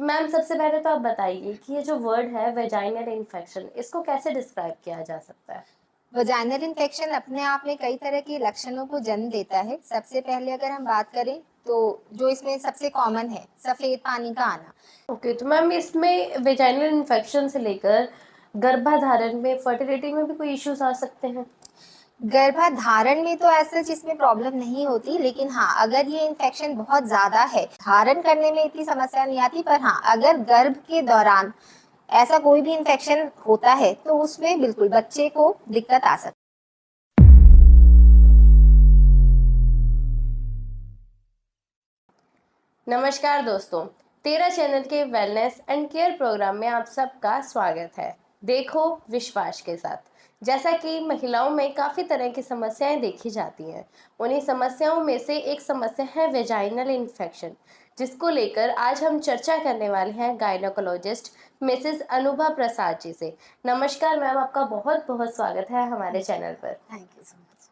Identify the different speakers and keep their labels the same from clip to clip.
Speaker 1: Ma'am सबसे पहले तो आप बताइए कि ये जो वर्ड है वेजाइनल इन्फेक्शन इसको कैसे डिस्क्राइब किया जा सकता है?
Speaker 2: वजाइनल इन्फेक्शन अपने आप में कई तरह के लक्षणों को जन्म देता है। सबसे पहले अगर हम बात करें तो जो इसमें सबसे कॉमन है सफेद पानी का आना।
Speaker 1: ओके, तो मैम इसमें वेजाइनल इन्फेक्शन से लेकर गर्भाधारण में, फर्टिलिटी में भी कोई इश्यूज़ आ सकते हैं?
Speaker 2: गर्भाधारण में तो ऐसा जिसमें प्रॉब्लम नहीं होती, लेकिन हाँ अगर ये इन्फेक्शन बहुत ज्यादा है, धारण करने में इतनी समस्या नहीं आती, पर हाँ अगर गर्भ के दौरान ऐसा कोई भी इन्फेक्शन होता है तो उसमें बिल्कुल बच्चे को दिक्कत आ सकती
Speaker 1: नमस्कार दोस्तों, तेरा चैनल के वेलनेस एंड केयर प्रोग्राम में आप सबका स्वागत है। देखो विश्वास के साथ। जैसा कि महिलाओं में काफ़ी तरह की समस्याएं देखी जाती हैं, उन्हीं समस्याओं में से एक समस्या है वेजाइनल इन्फेक्शन, जिसको लेकर आज हम चर्चा करने वाले हैं गायनोकोलॉजिस्ट मिसेस अनुभा प्रसाद जी से। नमस्कार मैम, आपका बहुत बहुत स्वागत है हमारे
Speaker 2: है।
Speaker 1: चैनल पर।
Speaker 2: Thank you so much.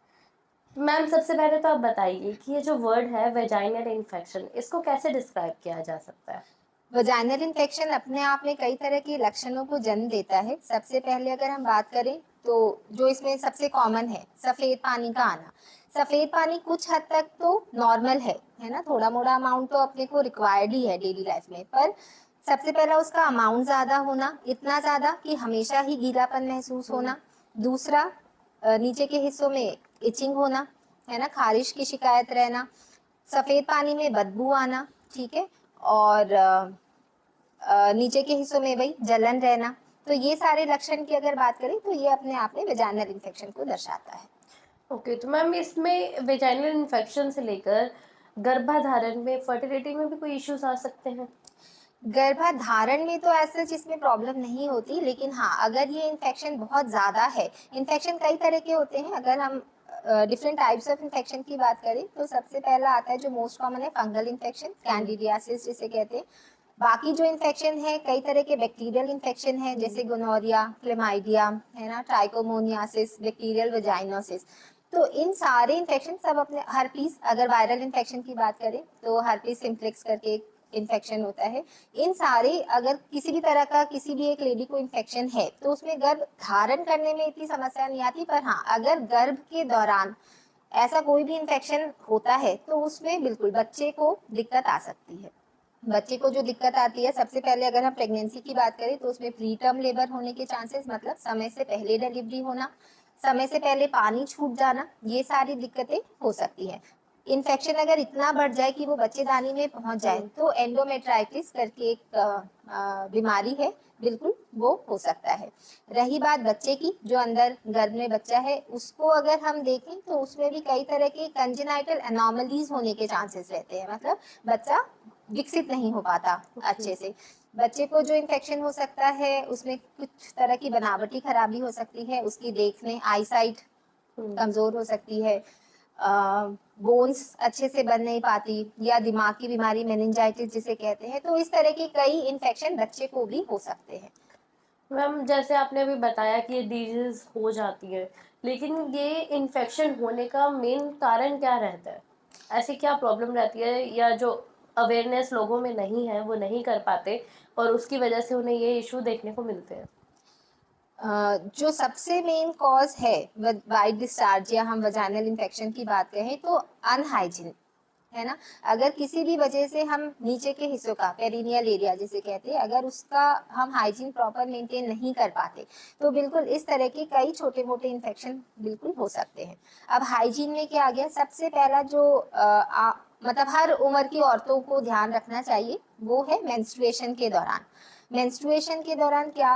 Speaker 1: Ma'am सबसे पहले तो आप बताइए कि ये जो वर्ड है वेजाइनल इन्फेक्शन इसको कैसे डिस्क्राइब किया जा सकता है?
Speaker 2: वजाइनल इन्फेक्शन अपने आप में कई तरह के लक्षणों को जन्म देता है। सबसे पहले अगर हम बात करें तो जो इसमें सबसे कॉमन है सफेद पानी का आना। सफेद पानी कुछ हद तक तो नॉर्मल है ना, थोड़ा मोड़ा अमाउंट तो अपने को रिक्वायर्ड ही है डेली लाइफ में, पर सबसे पहला उसका अमाउंट ज्यादा होना, इतना ज्यादा कि हमेशा ही गीलापन महसूस
Speaker 1: हम्म।
Speaker 2: होना। दूसरा, नीचे के हिस्सों में इचिंग होना, है ना, खारिश की शिकायत रहना, सफेद पानी में बदबू आना, ठीक है, और नीचे के हिस्सों में वही जलन रहना। तो ये सारे लक्षण की अगर बात करें तो ये अपने आप में वेजाइनल इन्फेक्शन को दर्शाता है।
Speaker 1: ओके, तो मैम इसमें वेजाइनल इन्फेक्शन से लेकर गर्भाधारण में, फर्टिलिटी में भी कोई इश्यूज आ सकते हैं?
Speaker 2: गर्भाधारण में तो ऐसा जिसमें प्रॉब्लम नहीं होती, लेकिन हाँ अगर ये इन्फेक्शन बहुत ज्यादा है, इन्फेक्शन कई तरह के होते हैं। अगर हम डिफरेंट टाइप्स ऑफ इन्फेक्शन की बात करें तो सबसे पहला आता है जो मोस्ट कॉमन है फंगल इन्फेक्शन,
Speaker 1: हम्म।
Speaker 2: कैंडिडियासिस जिसे कहते हैं। बाकी जो इन्फेक्शन है कई तरह के बैक्टीरियल इन्फेक्शन है, जैसे गोनोरिया, क्लेमाइडिया, है ना, ट्राइकोमोनियासिस, बैक्टीरियल वेजाइनोसिस। तो इन सारे इन्फेक्शन सब अपने, हर्पीस अगर वायरल इन्फेक्शन की बात करें तो हर्पीस सिम्प्लेक्स करके एक इन्फेक्शन होता है। इन सारे अगर किसी भी तरह का किसी भी एक लेडी को इन्फेक्शन है तो उसमें गर्भ धारण करने में इतनी समस्या नहीं आती, पर हाँ अगर गर्भ के दौरान ऐसा कोई भी इन्फेक्शन होता है तो उसमें बिल्कुल बच्चे को दिक्कत आ सकती है। बच्चे को जो दिक्कत आती है, सबसे पहले अगर हम प्रेगनेंसी की बात करें तो उसमें प्री टर्म लेबर होने के चांसेस, मतलब समय से पहले डिलीवरी होना, समय से पहले पानी छूट जाना, ये सारी दिक्कतें हो सकती हैं। इन्फेक्शन अगर इतना बढ़ जाए कि वो बच्चेदानी में पहुंच जाए
Speaker 1: हम्म।
Speaker 2: तो एंडोमेट्राइटिस करके एक बीमारी है, बिल्कुल वो हो सकता है। रही बात बच्चे की, जो अंदर गर्भ में बच्चा है उसको अगर हम देखें तो उसमें भी कई तरह के कंजेनाइटल एनोमलीज होने के चांसेस रहते हैं, मतलब बच्चा विकसित नहीं हो पाता
Speaker 1: ओके।
Speaker 2: अच्छे से। बच्चे को जो इन्फेक्शन हो सकता है उसमें कुछ तरह की बनावटी खराबी हो सकती है, उसकी देखने आई साइट
Speaker 1: हम्म।
Speaker 2: कमजोर हो सकती है, बोन्स अच्छे से बन नहीं पाती, या दिमाग की बीमारी मेनिंजाइटिस जिसे कहते हैं। तो इस तरह के कई इन्फेक्शन बच्चे को भी हो सकते हैं।
Speaker 1: मैम जैसे आपने अभी बताया कि ये डिजीज हो जाती है, लेकिन ये इन्फेक्शन होने का मेन कारण क्या रहता है? ऐसी क्या प्रॉब्लम रहती है या जो अवेयरनेस लोगों में नहीं है वो नहीं कर पाते और उसकी वजह से उन्हें ये इशू देखने को मिलते हैं?
Speaker 2: जो सबसे मेन कॉज है वाइट डिस्चार्ज या हम वजाइनल इन्फेक्शन की बात करें तो अनहाइजीन, है ना। अगर किसी भी वजह से हम नीचे के हिस्सों का पेरिनियल एरिया जिसे कहते हैं, अगर उसका हम हाइजीन प्रॉपर मेंटेन नहीं कर पाते तो बिल्कुल इस तरह के कई छोटे मोटे इन्फेक्शन बिल्कुल हो सकते हैं। अब हाइजीन में क्या आ गया, सबसे पहला जो मतलब हर उम्र की औरतों को ध्यान रखना चाहिए वो है मेंस्ट्रुएशन के दौरान। मेंस्ट्रुएशन के दौरान क्या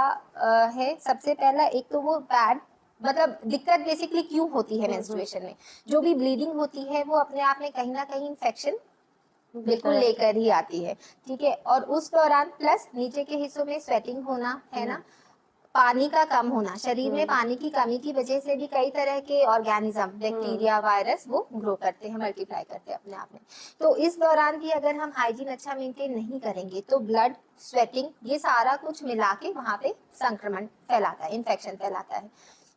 Speaker 2: है, सबसे पहला एक तो वो पैड, मतलब दिक्कत बेसिकली क्यों होती है मेंस्ट्रुएशन में, जो भी ब्लीडिंग होती है वो अपने आप में कहीं ना कहीं इन्फेक्शन बिल्कुल
Speaker 1: लेकर आती
Speaker 2: लेकर ही आती है, ठीक है। और उस दौरान प्लस नीचे के हिस्सों में स्वेटिंग होना, है
Speaker 1: हम्म।
Speaker 2: ना, पानी का कम होना, शरीर में
Speaker 1: हम्म।
Speaker 2: पानी की कमी की वजह से भी कई तरह के ऑर्गेनिज्म,
Speaker 1: हम्म।
Speaker 2: बैक्टीरिया, वायरस वो ग्रो करते हैं, मल्टीप्लाई करते हैं अपने आप में। तो इस दौरान भी अगर हम हाइजीन अच्छा मेंटेन नहीं करेंगे तो ब्लड, स्वेटिंग, ये सारा कुछ मिला के वहां पे संक्रमण फैलाता है, इन्फेक्शन फैलाता है।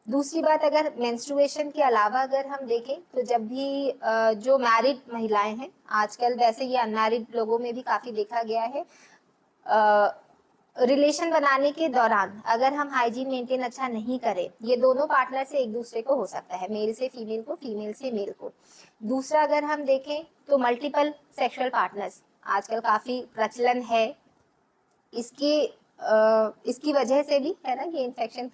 Speaker 2: दूसरी बात, अगर मेंस्ट्रुएशन के अलावा अगर हम देखें तो जब भी जो मैरिड महिलाएं हैं, आजकल वैसे ये अनमैरिड लोगों में भी काफी देखा गया है, रिलेशन बनाने के दौरान अगर हम हाइजीन मेंटेन अच्छा नहीं करें, ये दोनों पार्टनर से एक दूसरे को हो सकता है, मेल से फीमेल को, फीमेल से मेल को। दूसरा अगर हम देखें तो मल्टीपल सेक्सुअल पार्टनर्स आजकल काफी प्रचलन है, इसकी वजह से भी है ना, ये इन्फेक्शन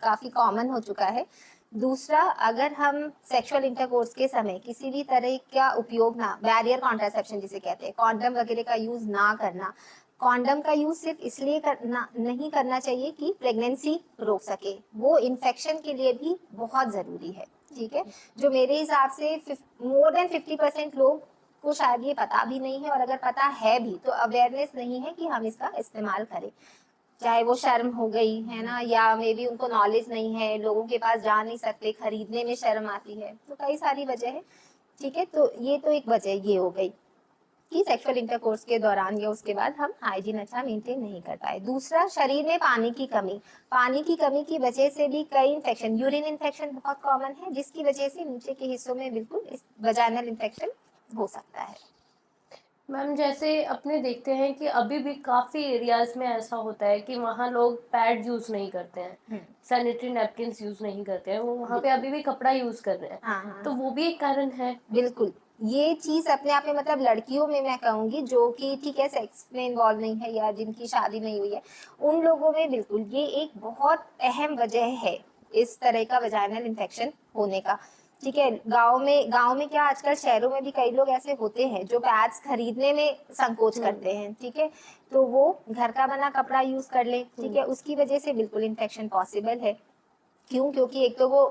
Speaker 2: काफी कॉमन हो चुका है। दूसरा, अगर हम सेक्सुअल इंटरकोर्स के समय किसी भी तरह का उपयोग ना, बैरियर कॉन्ट्रासेप्शन जिसे कहते हैं, कॉन्डम वगैरह का यूज ना करना। कॉन्डम का यूज सिर्फ इसलिए नहीं करना चाहिए कि प्रेगनेंसी रोक सके, वो इन्फेक्शन के लिए भी बहुत जरूरी है। ठीक है, जो मेरे हिसाब से मोर देन 50% लोग को शायद ये पता भी नहीं है, और अगर पता है भी तो अवेयरनेस नहीं है कि हम इसका इस्तेमाल करें। चाहे वो शर्म हो गई है ना, या मे बी उनको नॉलेज नहीं है, लोगों के पास जा नहीं सकते, खरीदने में शर्म आती है, तो कई सारी वजह है। ठीक है, तो ये तो एक वजह ये हो गई कि सेक्सुअल इंटरकोर्स के दौरान या उसके बाद हम हाइजीन अच्छा मेंटेन नहीं कर पाए। दूसरा, शरीर में पानी की कमी। पानी की कमी की वजह से भी कई इन्फेक्शन, यूरिन इन्फेक्शन बहुत कॉमन है, जिसकी वजह से नीचे के हिस्सों में बिल्कुल इस वजाइनल इन्फेक्शन हो सकता है।
Speaker 1: मैम जैसे अपने देखते हैं कि अभी भी काफ़ी एरियाज में ऐसा होता है कि वहाँ लोग पैड यूज़ नहीं करते हैं, सैनिटरी नैपकिन्स यूज़ नहीं करते हैं, वो वहाँ पे अभी भी कपड़ा यूज़ कर रहे हैं।
Speaker 2: हाँ,
Speaker 1: तो वो भी एक कारण है।
Speaker 2: बिल्कुल। ये चीज अपने आप में, मतलब लड़कियों में मैं कहूंगी जो कि ठीक है सेक्स में इन्वॉल्व नहीं है या जिनकी शादी नहीं हुई है, उन लोगों में बिल्कुल ये एक बहुत अहम वजह है इस तरह का वजाइनल इन्फेक्शन होने का। ठीक है, गांव में क्या, आजकल शहरों में भी कई लोग ऐसे होते हैं जो पैड्स खरीदने में संकोच करते हैं। ठीक है, तो वो घर का बना कपड़ा यूज कर ले। ठीक है, उसकी वजह से बिल्कुल इन्फेक्शन पॉसिबल है। क्यों? क्योंकि एक तो वो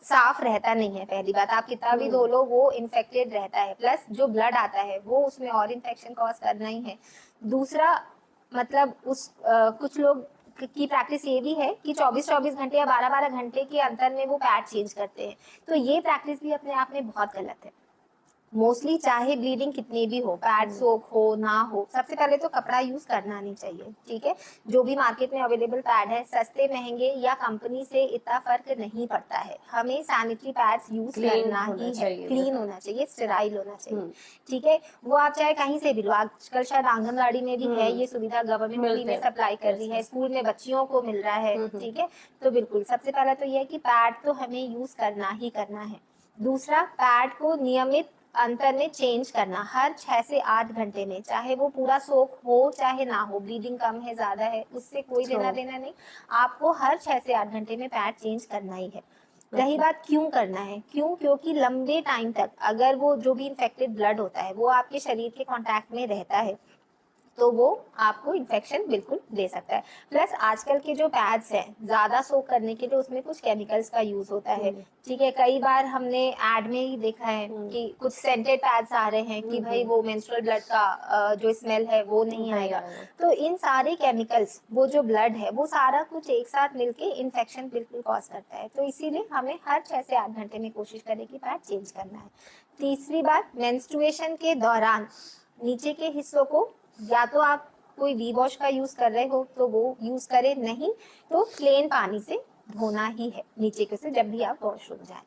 Speaker 2: साफ रहता नहीं है, पहली बात, आप कितना भी धो लो वो इन्फेक्टेड रहता है, प्लस जो ब्लड आता है वो उसमें और इन्फेक्शन कॉज करना ही है। दूसरा, मतलब कुछ लोग की प्रैक्टिस ये भी है कि 24-24 घंटे या 12-12 घंटे के अंतर में वो पैड चेंज करते हैं, तो ये प्रैक्टिस भी अपने आप में बहुत गलत है। मोस्टली चाहे ब्लीडिंग कितनी भी हो, पैड सोक हो ना हो, सबसे पहले तो कपड़ा यूज करना नहीं चाहिए। ठीक है, जो भी मार्केट में अवेलेबल पैड है, सस्ते महंगे या कंपनी से इतना फर्क नहीं पड़ता है, हमें सैनिटरी पैड्स यूज करना ही है, क्लीन होना चाहिए, स्टेराइल होना चाहिए। ठीक है, वो आप चाहे कहीं से भी लो, आजकल शायद आंगनबाड़ी में भी है ये सुविधा, गवर्नमेंट फ्री में सप्लाई कर रही है, स्कूल में बच्चियों को मिल रहा है। ठीक है, तो बिल्कुल सबसे पहला तो ये है कि पैड तो हमें यूज करना ही करना है। दूसरा, पैड को नियमित अंतर में चेंज करना, हर 6 से 8 घंटे में, चाहे वो पूरा सोक हो चाहे ना हो, ब्लीडिंग कम है ज्यादा है उससे कोई लेना देना नहीं, आपको हर 6 से 8 घंटे में पैड चेंज करना ही है। रही बात क्यों करना है, क्यों? क्योंकि लंबे टाइम तक अगर वो जो भी इन्फेक्टेड ब्लड होता है वो आपके शरीर के कांटेक्ट में रहता है तो वो आपको इन्फेक्शन बिल्कुल दे सकता है। प्लस आजकल के जो पैड्स हैं ज्यादा सोक करने के लिए उसमें कुछ केमिकल्स का यूज होता है। ठीक है, कई बार हमने एड में ही देखा है कि कुछ सेंटेड पैड्स आ रहे हैं कि भाई वो मेंस्ट्रुअल ब्लड का जो स्मेल है वो नहीं आएगा। तो इन सारे केमिकल्स, वो जो ब्लड है वो सारा कुछ एक साथ मिलके इन्फेक्शन बिल्कुल कॉज करता है, तो इसीलिए हमें हर 6 से 8 घंटे में कोशिश करें कि पैड चेंज करना है। तीसरी बात, मेंस्ट्रुएशन के दौरान नीचे के हिस्सों को या तो आप कोई वी वॉश का यूज कर रहे हो तो वो यूज करें, नहीं तो प्लेन पानी से धोना ही है नीचे के से जब भी आप वॉशरूम जाए।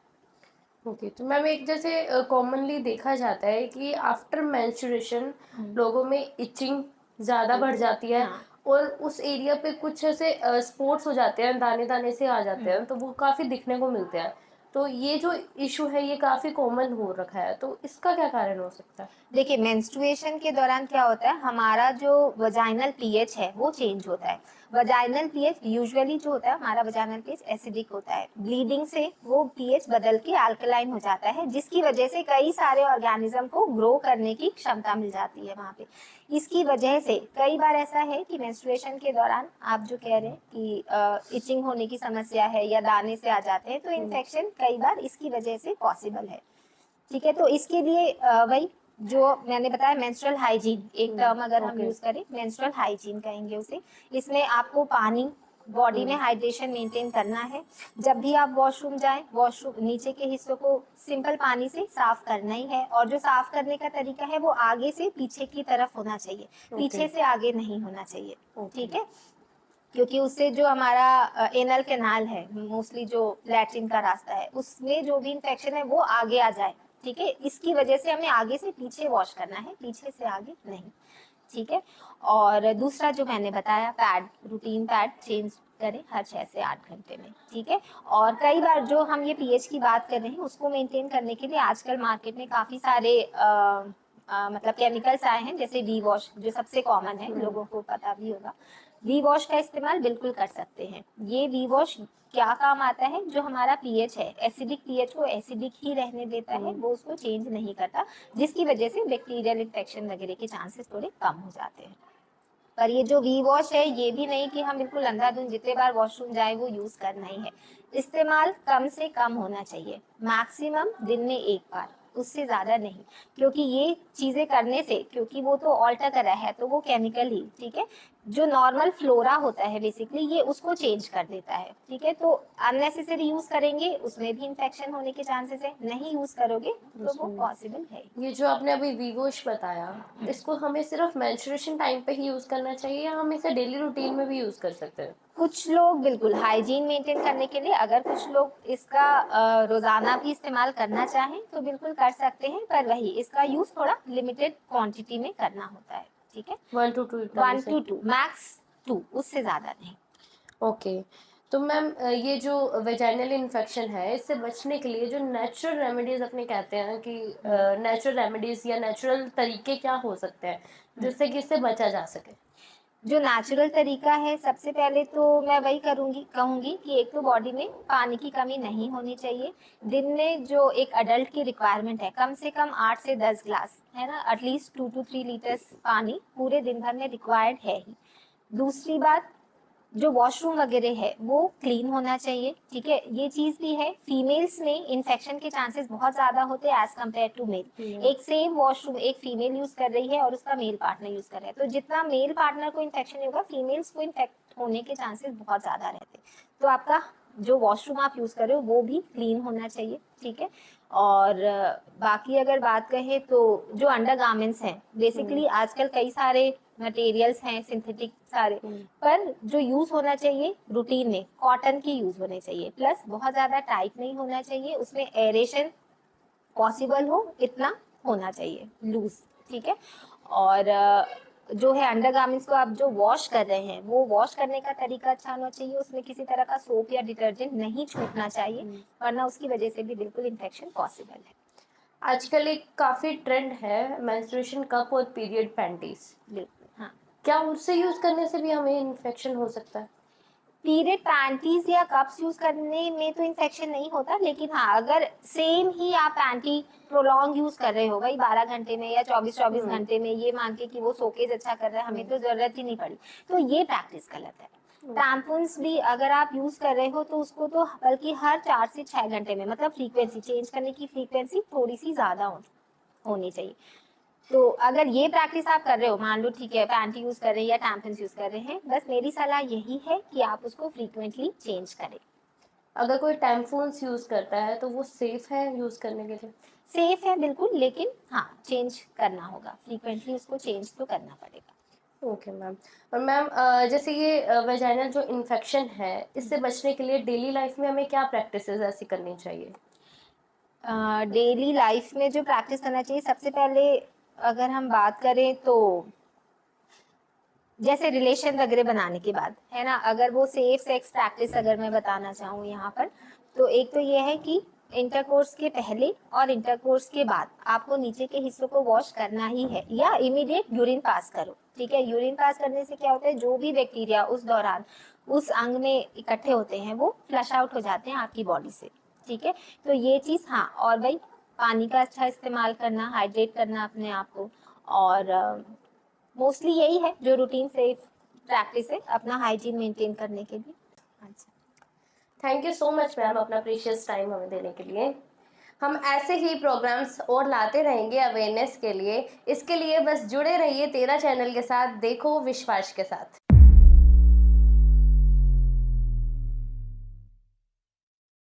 Speaker 1: ओके, तो मैम एक जैसे कॉमनली देखा जाता है कि आफ्टर मेंस्ट्रुएशन लोगों में इचिंग ज़्यादा बढ़ जाती है।
Speaker 2: हाँ।
Speaker 1: और उस एरिया पे कुछ ऐसे स्पॉट्स हो जाते हैं, दाने दाने से आ जाते हैं, तो वो काफ़ी दिखने को मिलते हैं। तो ये जो इशू है ये काफ़ी कॉमन हो रखा है, तो इसका क्या कारण हो सकता है?
Speaker 2: देखिए, मेंस्ट्रुएशन के दौरान क्या होता है, हमारा जो वजाइनल पीएच है वो चेंज होता है। वजाइनल पीएच यूजुअली जो होता है, हमारा वजाइनल पीएच एसिडिक होता है, ब्लीडिंग से वो पीएच बदल के अल्कलाइन हो जाता है, जिसकी वजह से कई सारे ऑर्गेनिज्म को ग्रो करने की क्षमता मिल जाती है वहाँ पे। इसकी वजह से कई बार ऐसा है कि मेंस्ट्रुएशन के दौरान आप जो कह रहे हैं कि इचिंग होने की समस्या है या दाने से आ जाते हैं, तो इन्फेक्शन कई बार इसकी वजह से पॉसिबल है। ठीक है, तो इसके लिए वही जो मैंने बताया, मेंस्ट्रुअल हाइजीन एक टर्म अगर हम यूज करें, मेंस्ट्रुअल हाइजीन कहेंगे उसे। इसमें आपको पानी, बॉडी में हाइड्रेशन मेंटेन करना है। जब भी आप वॉशरूम जाएं, वॉशरूम नीचे के हिस्सों को सिंपल पानी से साफ करना ही है, और जो साफ करने का तरीका है वो आगे से पीछे की तरफ होना चाहिए, पीछे से आगे नहीं होना चाहिए। ठीक है, क्योंकि उससे जो हमारा एनल कैनाल है, मोस्टली जो लैट्रिन का रास्ता है, उसमें जो भी इन्फेक्शन है वो आगे आ जाए। ठीक है, इसकी वजह से हमें आगे से पीछे वॉश करना है, पीछे से आगे नहीं। ठीक है। और दूसरा जो मैंने बताया, पैड, रूटीन पैड चेंज करें हर 6 से 8 घंटे में, ठीक है। और कई बार जो हम ये पीएच की बात कर रहे हैं उसको मेंटेन करने के लिए आजकल मार्केट में काफ़ी सारे मतलब केमिकल्स आए हैं, जैसे वी वॉश जो सबसे कॉमन है, लोगों को पता भी होगा। वी वॉश का इस्तेमाल बिल्कुल कर सकते हैं। ये वी वॉश क्या काम आता है, जो हमारा पीएच है, एसिडिक पीएच को एसिडिक ही रहने देता है, वो उसको चेंज नहीं करता, जिसकी वजह से बैक्टीरियल इन्फेक्शन वगैरह के चांसेस थोड़े कम हो जाते हैं। पर ये जो वी वॉश है, ये भी नहीं कि हम बिल्कुल अंधाधुंध जितने बार वॉशरूम जाए वो यूज करना ही है। इस्तेमाल कम से कम होना चाहिए, मैक्सिमम दिन में 1 बार, उससे ज्यादा नहीं। क्योंकि ये चीजें करने से, क्योंकि वो तो ऑल्टर कर रहा है तो वो केमिकल ही, ठीक है, जो नॉर्मल फ्लोरा होता है बेसिकली ये उसको चेंज कर देता है, ठीक है। तो अननेसेसरी यूज करेंगे उसमें भी इन्फेक्शन होने के चांसेस है, नहीं यूज करोगे तो वो पॉसिबल है।
Speaker 1: ये जो आपने अभी वीवोश बताया, इसको हमें सिर्फ मेंस्ट्रुएशन टाइम पे ही यूज करना चाहिए या हम इसे डेली रूटीन में भी यूज कर सकते हैं?
Speaker 2: कुछ लोग बिल्कुल हाइजीन मेंटेन करने के लिए, अगर कुछ लोग इसका रोजाना भी इस्तेमाल करना चाहें तो बिल्कुल कर सकते हैं, पर वही इसका यूज थोड़ा लिमिटेड क्वांटिटी में करना होता है, ठीक है।
Speaker 1: 1 to 2
Speaker 2: 1 to 2 मैक्स 2, उससे ज्यादा नहीं।
Speaker 1: ओके। तो मैम ये जो वेजाइनल इन्फेक्शन है इससे बचने के लिए जो नेचुरल रेमेडीज अपने कहते हैं कि नेचुरल रेमेडीज या नेचुरल तरीके क्या हो सकते हैं जिससे कि इससे बचा जा सके?
Speaker 2: जो नेचुरल तरीका है, सबसे पहले तो मैं वही कहूंगी कि एक तो बॉडी में पानी की कमी नहीं होनी चाहिए। दिन में जो एक अडल्ट की रिक्वायरमेंट है, कम से कम 8 से 10 ग्लास, है ना, एटलीस्ट 2 to 3 लीटर्स पानी पूरे दिन भर में रिक्वायर्ड है ही। दूसरी बात, जो वॉशरूम वगैरह है वो क्लीन होना चाहिए, ठीक है। ये चीज भी है, फीमेल्स में इन्फेक्शन के चांसेस बहुत ज्यादा होते हैं एज कम्पेयर टू मेल। एक सेम वॉशरूम एक फीमेल यूज कर रही है और उसका मेल पार्टनर यूज कर रहा है, तो जितना मेल पार्टनर को इन्फेक्शन होगा, फीमेल्स को इन्फेक्ट होने के चांसेस बहुत ज्यादा रहते हैं। तो आपका जो वॉशरूम आप यूज कर रहे हो वो भी क्लीन होना चाहिए, ठीक है। और बाकी अगर बात कहें तो जो अंडर गार्मेंट्स हैं, बेसिकली आजकल कई सारे मटेरियल्स हैं सिंथेटिक सारे, पर जो यूज होना चाहिए रूटीन में कॉटन की यूज होने चाहिए, प्लस बहुत ज्यादा टाइट नहीं होना चाहिए, उसमें एरेशन पॉसिबल हो इतना होना चाहिए लूज, ठीक है। और जो है अंडर गार्मेंट्स को आप जो वॉश कर रहे हैं वो वॉश करने का तरीका अच्छा होना चाहिए, उसमें किसी तरह का सोप या डिटर्जेंट नहीं छूटना चाहिए, वरना उसकी वजह से भी बिल्कुल इन्फेक्शन पॉसिबल है।
Speaker 1: आजकल एक काफी ट्रेंड है मेंस्ट्रुएशन कप और पीरियड पैंटीज,
Speaker 2: बिल्कुल, हाँ।
Speaker 1: क्या उससे यूज करने से भी हमें इन्फेक्शन हो सकता है?
Speaker 2: पीरियड पैंटीज या कप्स यूज करने में तो इन्फेक्शन नहीं होता, लेकिन हाँ, अगर सेम ही आप पैंटी प्रोलॉन्ग यूज कर रहे हो भाई 12 घंटे में या 24 घंटे में, ये मान के कि वो सोकेज अच्छा कर रहा है, हमें तो जरूरत ही नहीं पड़ी, तो ये प्रैक्टिस गलत है। टैम्पून्स भी अगर आप यूज कर रहे हो तो उसको तो बल्कि हर 4 से 6 घंटे में, मतलब फ्रीक्वेंसी चेंज करने की फ्रीक्वेंसी थोड़ी सी ज्यादा होनी चाहिए। तो अगर ये प्रैक्टिस आप कर रहे हो, मान लो ठीक है पैंटी यूज कर रहे हैं या टैम्पन्स यूज कर रहे हैं, बस मेरी सलाह यही है कि आप उसको फ्रीक्वेंटली चेंज करें।
Speaker 1: अगर कोई टैम्पून्स यूज करता है तो वो सेफ है यूज करने के लिए?
Speaker 2: सेफ है बिल्कुल, लेकिन हाँ चेंज करना होगा, फ्रीक्वेंटली उसको चेंज तो करना पड़ेगा।
Speaker 1: Okay ma'am. और मैम जैसे ये वेजाइनल जो इन्फेक्शन है इससे बचने के लिए डेली लाइफ में हमें क्या प्रैक्टिसेस ऐसी करनी चाहिए?
Speaker 2: डेली लाइफ में जो प्रैक्टिस करना चाहिए, सबसे पहले अगर हम बात करें तो जैसे रिलेशन वगैरह बनाने के बाद, है ना, अगर वो सेफ सेक्स प्रैक्टिस अगर मैं बताना चाहूँ यहाँ पर, तो एक तो ये है कि इंटरकोर्स के पहले और इंटरकोर्स के बाद आपको नीचे के हिस्सों को वॉश करना ही है, या इमीडिएट यूरिन पास करो, ठीक है। यूरिन पास करने से क्या होता है, जो भी बैक्टीरिया उस दौरान उस अंग में इकट्ठे होते हैं वो फ्लश आउट हो जाते हैं आपकी बॉडी से, ठीक है। तो ये चीज, हाँ, और भाई पानी का अच्छा इस्तेमाल करना, हाइड्रेट करना अपने आप को, और मोस्टली यही है जो रूटीन से प्रैक्टिस है अपना हाइजीन मेंटेन करने के लिए। अच्छा,
Speaker 1: thank you so much ma'am अपना प्रीशियस टाइम हमें देने के लिए। हम ऐसे ही प्रोग्राम्स और लाते रहेंगे अवेयरनेस के लिए। इसके लिए बस जुड़े रहिए तेरा चैनल के साथ, देखो विश्वास के साथ।